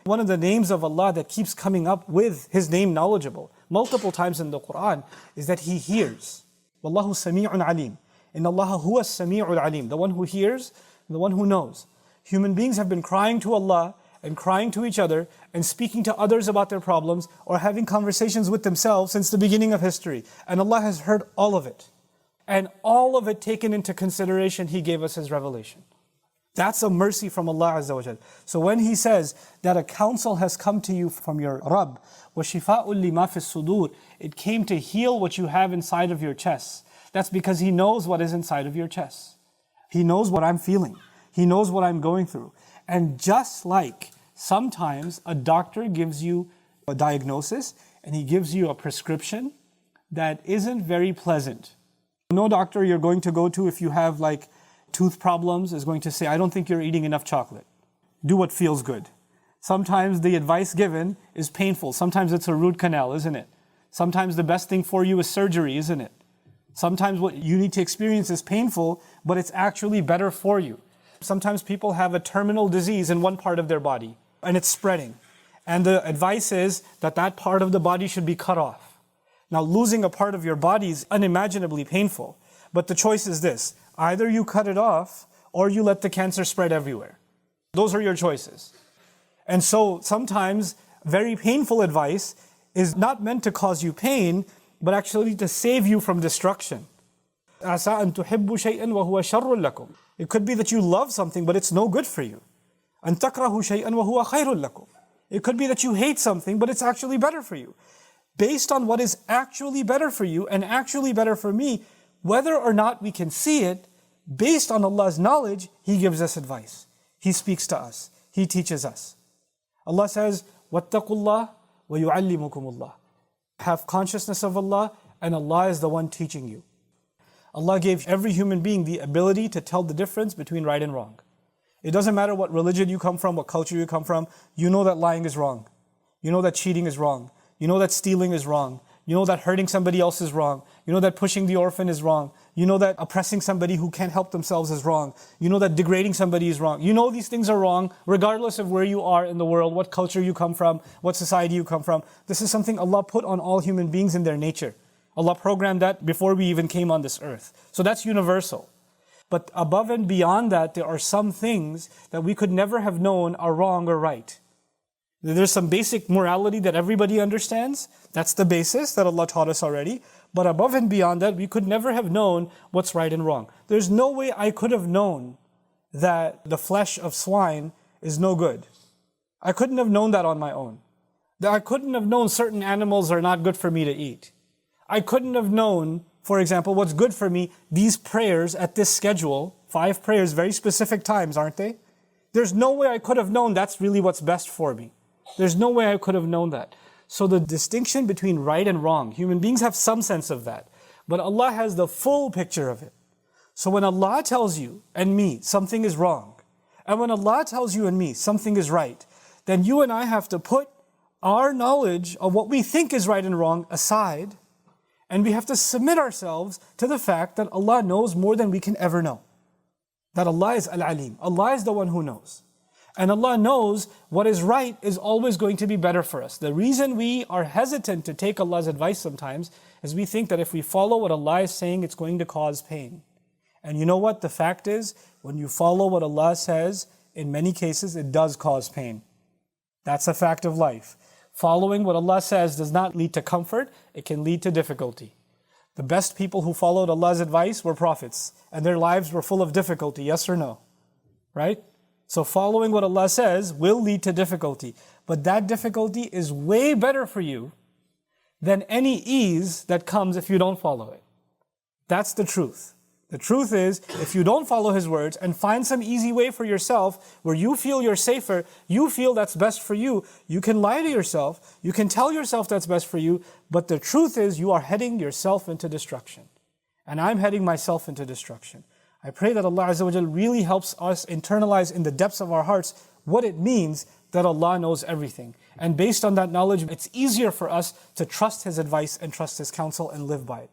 One of the names of Allah that keeps coming up with His name knowledgeable multiple times in the Quran is that He hears. Wallahu sami'un alim. Inna Allah huwa sami'ul alim. The one who hears, the one who knows. Human beings have been crying to Allah and crying to each other and speaking to others about their problems or having conversations with themselves since the beginning of history. And Allah has heard all of it. And all of it taken into consideration, He gave us His revelation. That's a mercy from Allah Azza wa Jal. So when He says that a counsel has come to you from your Rabb, وَشِفَاءٌ لِمَا فِي الصُّدُورِ, it came to heal what you have inside of your chest. That's because He knows what is inside of your chest. He knows what I'm feeling. He knows what I'm going through. And just like sometimes a doctor gives you a diagnosis and he gives you a prescription that isn't very pleasant. No doctor you're going to go to if you have like tooth problems is going to say, I don't think you're eating enough chocolate. Do what feels good. Sometimes the advice given is painful. Sometimes it's a root canal, isn't it? Sometimes the best thing for you is surgery, isn't it? Sometimes what you need to experience is painful, but it's actually better for you. Sometimes people have a terminal disease in one part of their body and it's spreading. And the advice is that that part of the body should be cut off. Now, losing a part of your body is unimaginably painful, but the choice is this. Either you cut it off or you let the cancer spread everywhere. Those are your choices. And so sometimes very painful advice is not meant to cause you pain, but actually to save you from destruction. عَسَىٰ أَن تُحِبُّوا شَيْئًا وَهُوَ شَرٌّ لَكُمْ. It could be that you love something, but it's no good for you. أَن تَكْرَهُوا شَيْئًا وَهُوَ خَيْرٌ لَكُمْ. It could be that you hate something, but it's actually better for you. Based on what is actually better for you and actually better for me, whether or not we can see it, based on Allah's knowledge, He gives us advice. He speaks to us. He teaches us. Allah says, وَاتَّقُوا اللَّهَ وَيُعَلِّمُكُمُ اللَّهُ. Have consciousness of Allah, and Allah is the one teaching you. Allah gave every human being the ability to tell the difference between right and wrong. It doesn't matter what religion you come from, what culture you come from, you know that lying is wrong. You know that cheating is wrong. You know that stealing is wrong. You know that hurting somebody else is wrong. You know that pushing the orphan is wrong. You know that oppressing somebody who can't help themselves is wrong. You know that degrading somebody is wrong. You know these things are wrong regardless of where you are in the world, what culture you come from, what society you come from. This is something Allah put on all human beings in their nature. Allah programmed that before we even came on this earth. So that's universal. But above and beyond that, there are some things that we could never have known are wrong or right. There's some basic morality that everybody understands. That's the basis that Allah taught us already. But above and beyond that, we could never have known what's right and wrong. There's no way I could have known that the flesh of swine is no good. I couldn't have known that on my own. I couldn't have known certain animals are not good for me to eat. I couldn't have known, for example, what's good for me, these prayers at this schedule, 5 prayers, very specific times, aren't they? There's no way I could have known that's really what's best for me. There's no way I could have known that. So the distinction between right and wrong, human beings have some sense of that, but Allah has the full picture of it. So when Allah tells you and me something is wrong, and when Allah tells you and me something is right, then you and I have to put our knowledge of what we think is right and wrong aside, and we have to submit ourselves to the fact that Allah knows more than we can ever know. That Allah is Al-Alim. Allah is the one who knows. And Allah knows what is right is always going to be better for us. The reason we are hesitant to take Allah's advice sometimes is we think that if we follow what Allah is saying, it's going to cause pain. And you know what? The fact is, when you follow what Allah says, in many cases, it does cause pain. That's a fact of life. Following what Allah says does not lead to comfort, it can lead to difficulty. The best people who followed Allah's advice were prophets, and their lives were full of difficulty, yes or no? Right? So following what Allah says will lead to difficulty, but that difficulty is way better for you than any ease that comes if you don't follow it. That's the truth. The truth is, if you don't follow His words and find some easy way for yourself where you feel you're safer, you feel that's best for you, you can lie to yourself, you can tell yourself that's best for you, but the truth is you are heading yourself into destruction. And I'm heading myself into destruction. I pray that Allah Azza wa Jal really helps us internalize in the depths of our hearts what it means that Allah knows everything. And based on that knowledge, it's easier for us to trust His advice and trust His counsel and live by it.